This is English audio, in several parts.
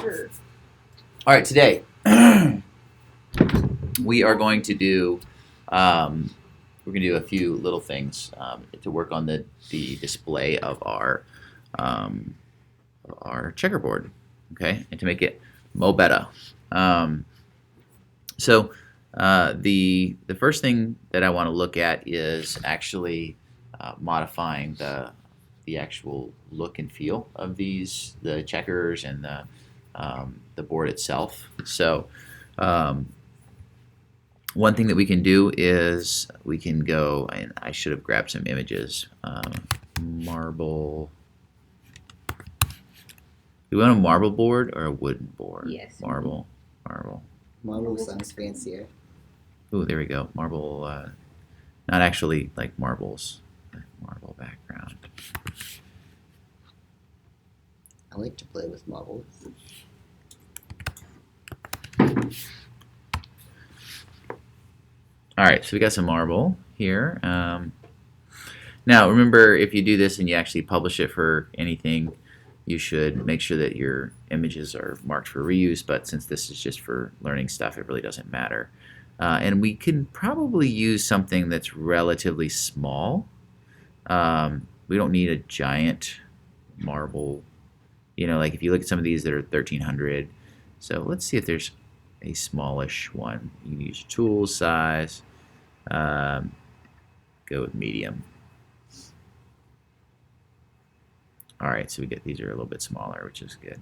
Sure. All right, today we are going to do a few little things to work on the display of our checkerboard, okay, and to make it mo better. So the first thing that I want to look at is actually modifying the actual look and feel of the checkers and the board itself. So one thing that we can do is we can go, and I should have grabbed some images. Marble. Do we want a marble board or a wooden board? Yes. Marble. Marble sounds fancier. Ooh, there we go. Marble, not actually like marbles. Marble background. I like to play with marbles. All right, so we got some marble here. Now, remember, if you do this and you actually publish it for anything, you should make sure that your images are marked for reuse, but since this is just for learning stuff, it really doesn't matter. And we can probably use something that's relatively small. We don't need a giant marble. You know, like if you look at some of these that are 1300. So let's see if there's a smallish one. You can use your tool size. Go with medium. All right, so we get these are a little bit smaller, which is good.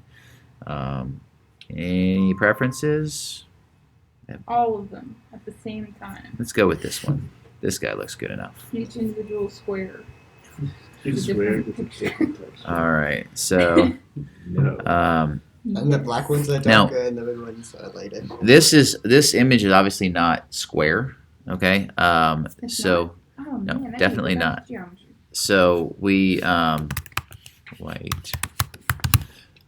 Any preferences? All of them at the same time. Let's go with this one. This guy looks good enough. Each individual square. All right, so And the black ones are Now- darker and the red ones are lighter. this image is obviously not square. Okay, It's so Oh, No, man, I definitely hate not. geometry. so we white.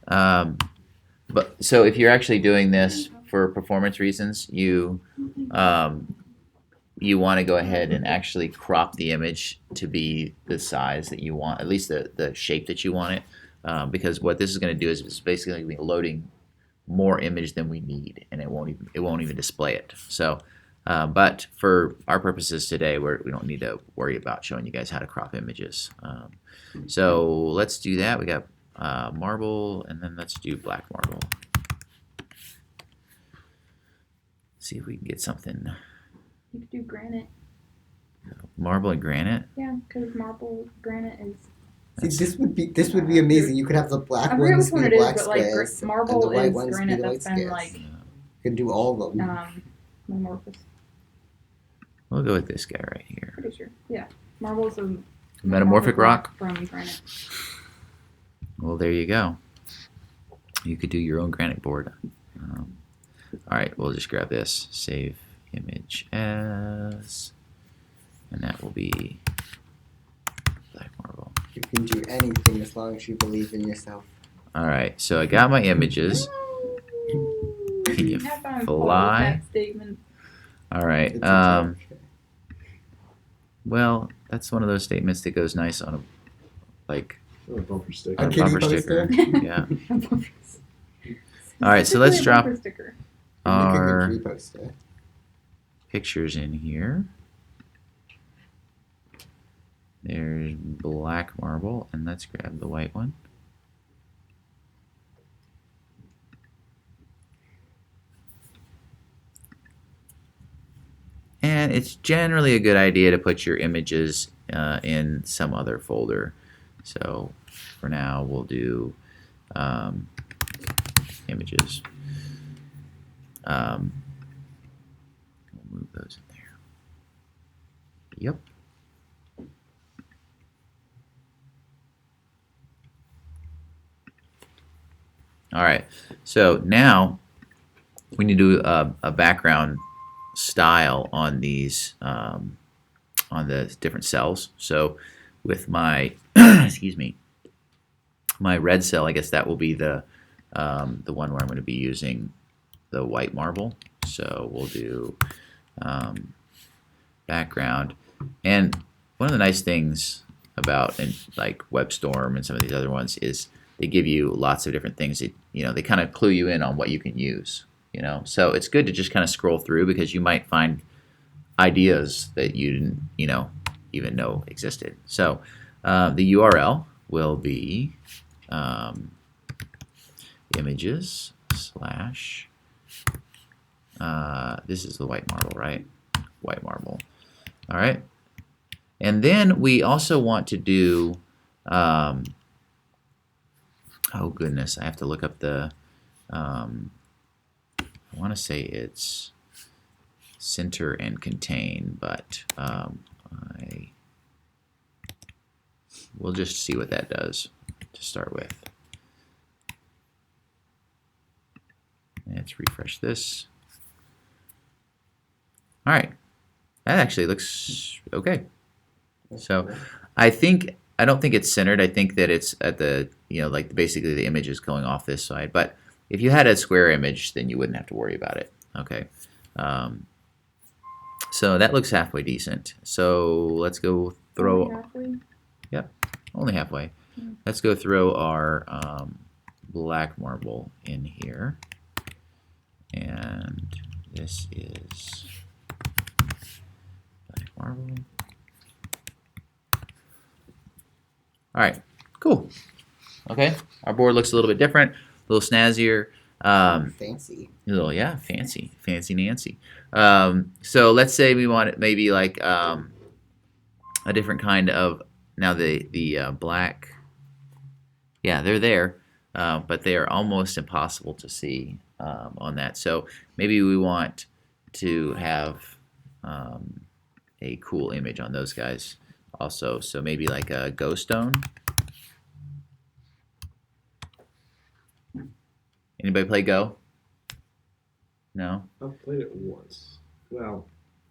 But so if you're actually doing this for performance reasons, you want to go ahead and actually crop the image to be the size that you want, at least the shape that you want it, because what this is going to do is it's basically going to be loading more image than we need, and it won't even display it. So, but for our purposes today, we don't need to worry about showing you guys how to crop images. So let's do that. We got marble, and then let's do black marble. See if we can get something. You could do granite. Marble and granite. Yeah, because marble granite is. See, this would be amazing. You could have the black I forget ones which be one the it is, black but like squares, and marble the white is ones be granite the white that's been squares. like You can do all of them. metamorphosed. We'll go with this guy right here. Pretty sure. Yeah, marble is a Metamorphic rock. from granite. Well, there you go. You could do your own granite board. All right, we'll just grab this. Save image as, and that will be black marble. You can do anything as long as you believe in yourself. All right, so I got my images. Can you Have fun, fly? That statement. All right. It's a joke. Well, that's one of those statements that goes nice on a Bumper sticker. A a kitty bumper poster. sticker. Yeah. All right, so let's Specifically a drop bumper sticker. Make a good our tree poster. pictures in here. There's black marble, and let's grab the white one. And it's generally a good idea to put your images in some other folder. So for now, we'll do images. We'll move those in there. Yep. All right. So now we need to do a background style on these on the different cells. So with my excuse me, my red cell, I guess that will be the one where I'm going to be using the white marble. So we'll do background. And one of the nice things about like WebStorm and some of these other ones is they give you lots of different things that, they kind of clue you in on what you can use, So it's good to just kind of scroll through because you might find ideas that you didn't, even know existed. So the URL will be images slash, this is the white marble, right? White marble. All right. And then we also want to do, oh goodness, I have to look up the, I want to say it's center and contain, but we'll just see what that does to start with. Let's refresh this. All right, that actually looks okay. So I don't think it's centered. I think that it's at the, like basically the image is going off this side. But if you had a square image, then you wouldn't have to worry about it. Okay. So that looks halfway decent. So let's go throw. Only halfway? Yep, only halfway. Let's go throw our black marble in here. And this is black marble. All right, cool. Okay, our board looks a little bit different, a little snazzier. Fancy. Fancy Nancy. So let's say we want it maybe like a different kind of. Now the black. Yeah, they're there, but they are almost impossible to see on that. So maybe we want to have a cool image on those guys also. So maybe like a ghost stone. Anybody play Go? No? I've played it once. Well,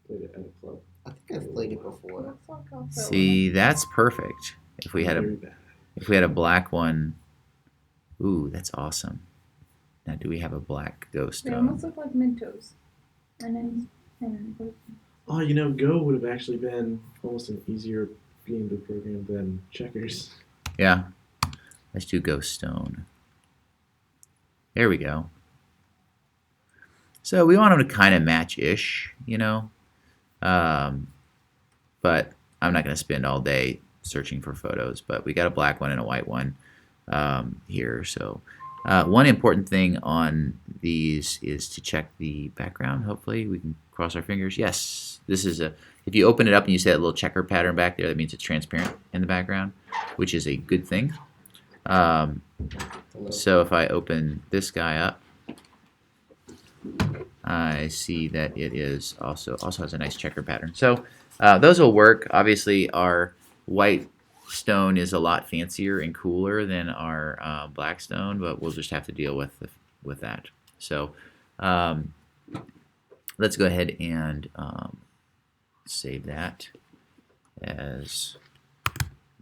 played it at a club. I think I've played it before. Looks like also See, that's perfect. If we had Very bad. a black one, ooh, that's awesome. Now, do we have a black ghost They stone? almost look like Mentos. And Oh, Go would have actually been almost an easier game to program than checkers. Yeah. Let's do ghost stone. There we go. So we want them to kind of match-ish, but I'm not going to spend all day searching for photos. But we got a black one and a white one here. So one important thing on these is to check the background. Hopefully we can cross our fingers. Yes, this is if you open it up and you see that little checker pattern back there, that means it's transparent in the background, which is a good thing. So if I open this guy up, I see that it is also has a nice checker pattern. So those will work. Obviously, our white stone is a lot fancier and cooler than our black stone, but we'll just have to deal with that. So let's go ahead and save that as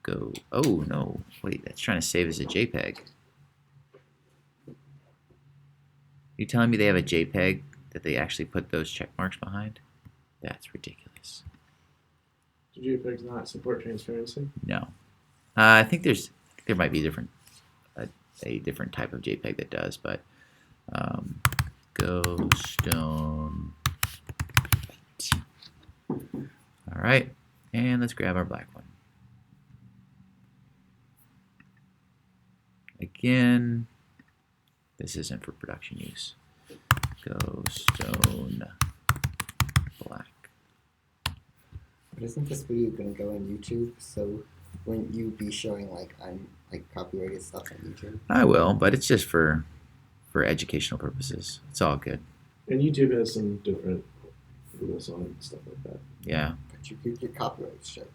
go. Oh no, wait, that's trying to save as a JPEG. You telling me they have a JPEG that they actually put those check marks behind? That's ridiculous. Do JPEGs not support transparency? No, I think there might be a different type of JPEG that does, but go stone. All right, and let's grab our black one. Again, this isn't for production use. Go stone black. But isn't this video gonna go on YouTube? So wouldn't you be showing like copyrighted stuff on YouTube? I will, but it's just for educational purposes. It's all good. And YouTube has some different rules on it and stuff like that. Yeah, But you could get copyright strike.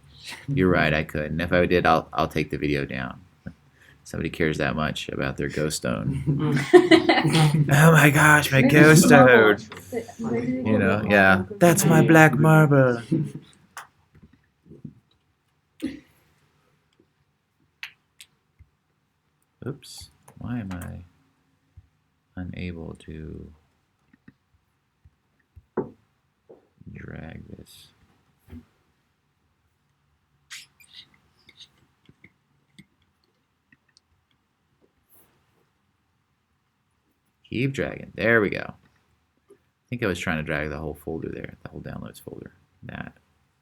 you're right. I could, and if I did, I'll take the video down. Somebody cares that much about their ghost stone. Oh my gosh, my ghost stone! Yeah, that's my black marble. Oops, why am I unable to drag this? Keep dragging. There we go. I think I was trying to drag the whole folder there, the whole downloads folder. That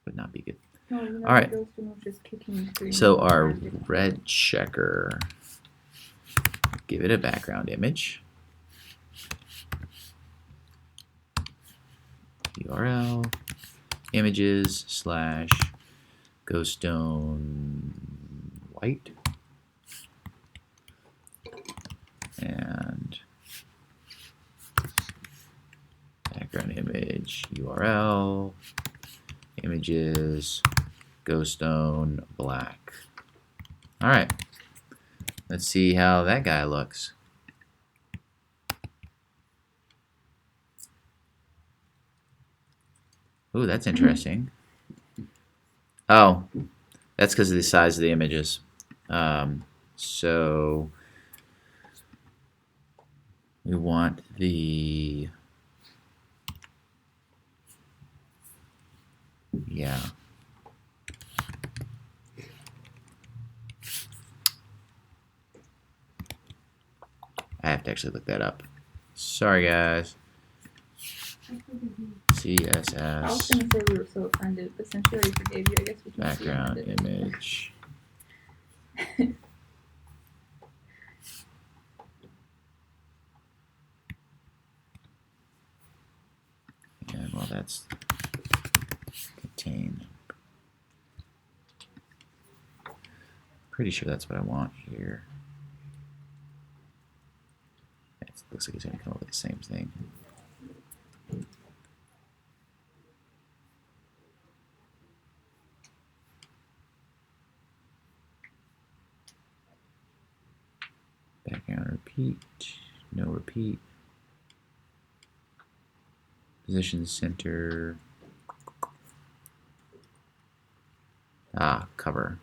would not be good. No, you know, All right. Those two was just kicking through. So our red checker, give it a background image. URL images / ghoststone white and background image URL images ghoststone black. All right, let's see how that guy looks. Ooh, that's interesting. Oh, that's because of the size of the images. So we want the, yeah. I have to actually look that up. Sorry, guys. I was CSS gonna say we were so offended, but since you already forgave you, I guess we can background see offended. image. And well, that's contain. Pretty sure that's what I want here. It looks like it's going to come up with the same thing. Background repeat, no repeat. Position center. Cover.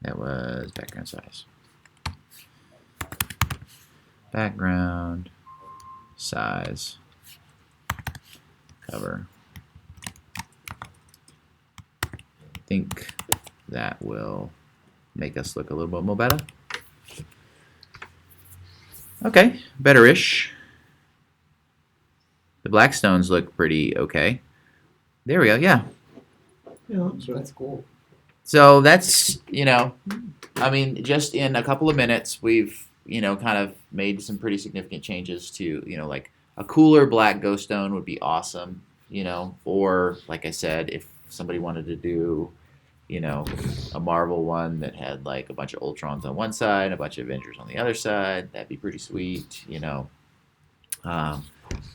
That was background size. Background size. Cover. I think that will make us look a little bit more better. Okay, better-ish. The Blackstones look pretty okay. There we go, yeah. Yeah, That's cool. So that's, I mean, just in a couple of minutes, we've, kind of made some pretty significant changes to, like a cooler black ghost stone would be awesome, or like I said, if somebody wanted to do, a Marvel one that had like a bunch of Ultrons on one side and a bunch of Avengers on the other side, that'd be pretty sweet, But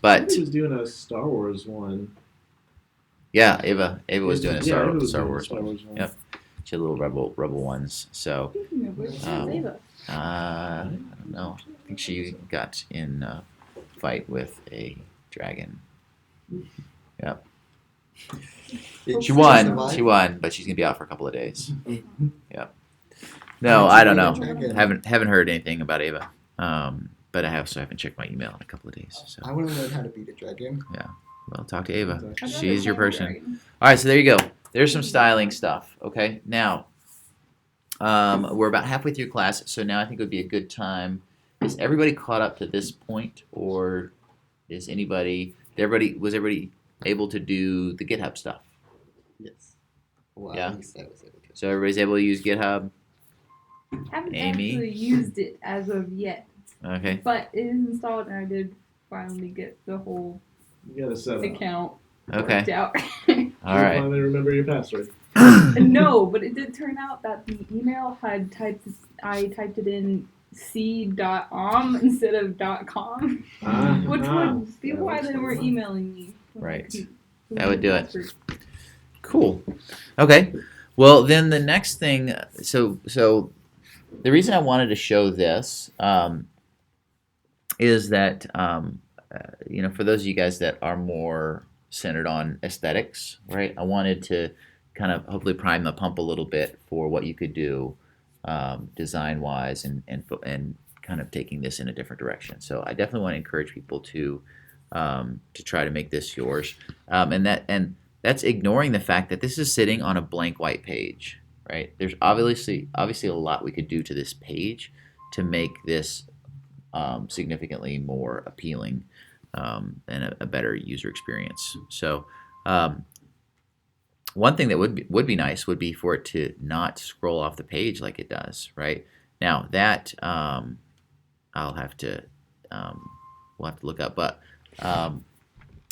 Somebody was doing a Star Wars one. yeah, Ava was doing a Ava was Star doing a Wars Star one. Wars one. Yep. She had little rebel ones. So Speaking of which, where's Ava? I don't know. I think she got in a fight with a dragon. Yep. Did She won. survive? She won, but she's gonna be out for a couple of days. Mhm. Yep. No, How I did don't you know. get a dragon? Haven't heard anything about Ava. But I haven't checked my email in a couple of days. So I want to learn how to beat a dragon. well, talk to Ava. I'd rather She's your play person. Dragon. All right, so there you go. There's some styling stuff. Okay, now we're about halfway through class, so now I think it would be a good time. Is everybody caught up to this point, or is was everybody able to do the GitHub stuff? Yes. Well, Yeah. at least I was able to. So everybody's able to use GitHub. Haven't Amy? actually used it as of yet, Okay. but it is installed, and I did finally get the whole You gotta set up. account Okay. worked out. All right. Finally remember your password. No, but it did turn out that the email I typed it in c.om instead of .com, which would be why they were emailing me. Right. That would do it. Cool. Okay. Well, then the next thing. So the reason I wanted to show this is that for those of you guys that are more centered on aesthetics, right? I wanted to kind of hopefully prime the pump a little bit for what you could do design-wise and kind of taking this in a different direction. So I definitely want to encourage people to try to make this yours, and that's ignoring the fact that this is sitting on a blank white page, right? There's obviously a lot we could do to this page to make this significantly more appealing and a better user experience. So one thing that would be nice would be for it to not scroll off the page like it does right now. That I'll have to we'll have to look up, but I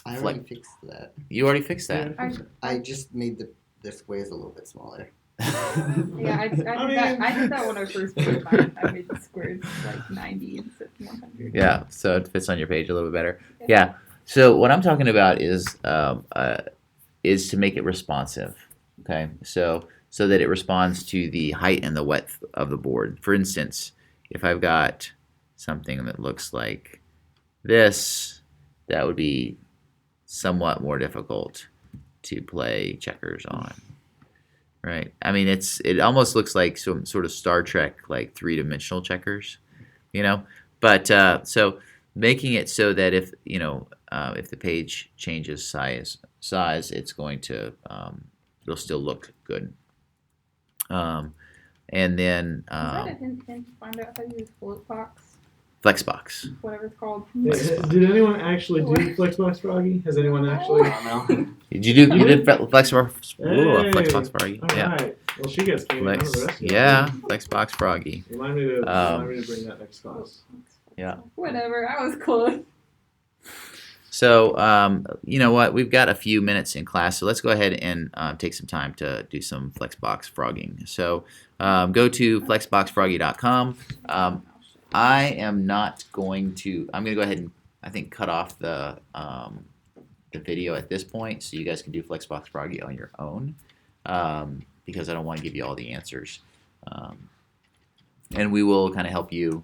already fixed that. You already fixed that. I just made the squares a little bit smaller. Yeah, I did that when I first made mine. I made the squares like 90 instead of 100. Yeah, so it fits on your page a little bit better. Yeah. So what I'm talking about is to make it responsive. Okay, so that it responds to the height and the width of the board. For instance, if I've got something that looks like this, that would be somewhat more difficult to play checkers on. Right. I mean, it almost looks like some sort of Star Trek, like 3-dimensional checkers, But so making it so that if the page changes size, it's going to it'll still look good. And then Is that a hint to find out how to use Flexbox? Flexbox. Whatever it's called. Did anyone actually do Flexbox Froggy? Has anyone actually? Did you did Flexbox? Hey, Flexbox Froggy. All Yeah. right. Well, she gets candy. None of the rest of you. Flexbox Froggy. Remind me to bring that next class. Yeah. Whatever. I was close. So, you know what? We've got a few minutes in class, so let's go ahead and take some time to do some Flexbox frogging. So, go to flexboxfroggy.com. I am not going to. I'm going to go ahead and I think cut off the video at this point, so you guys can do Flexbox Froggy on your own, because I don't want to give you all the answers, and we will kind of help you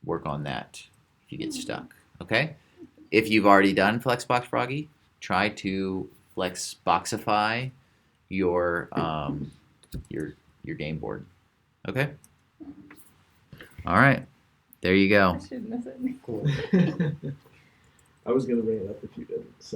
work on that if you get stuck. Okay. If you've already done Flexbox Froggy, try to Flexboxify your game board. Okay. All right, there you go. I shouldn't have said anything. Cool. I was gonna bring it up if you didn't. So.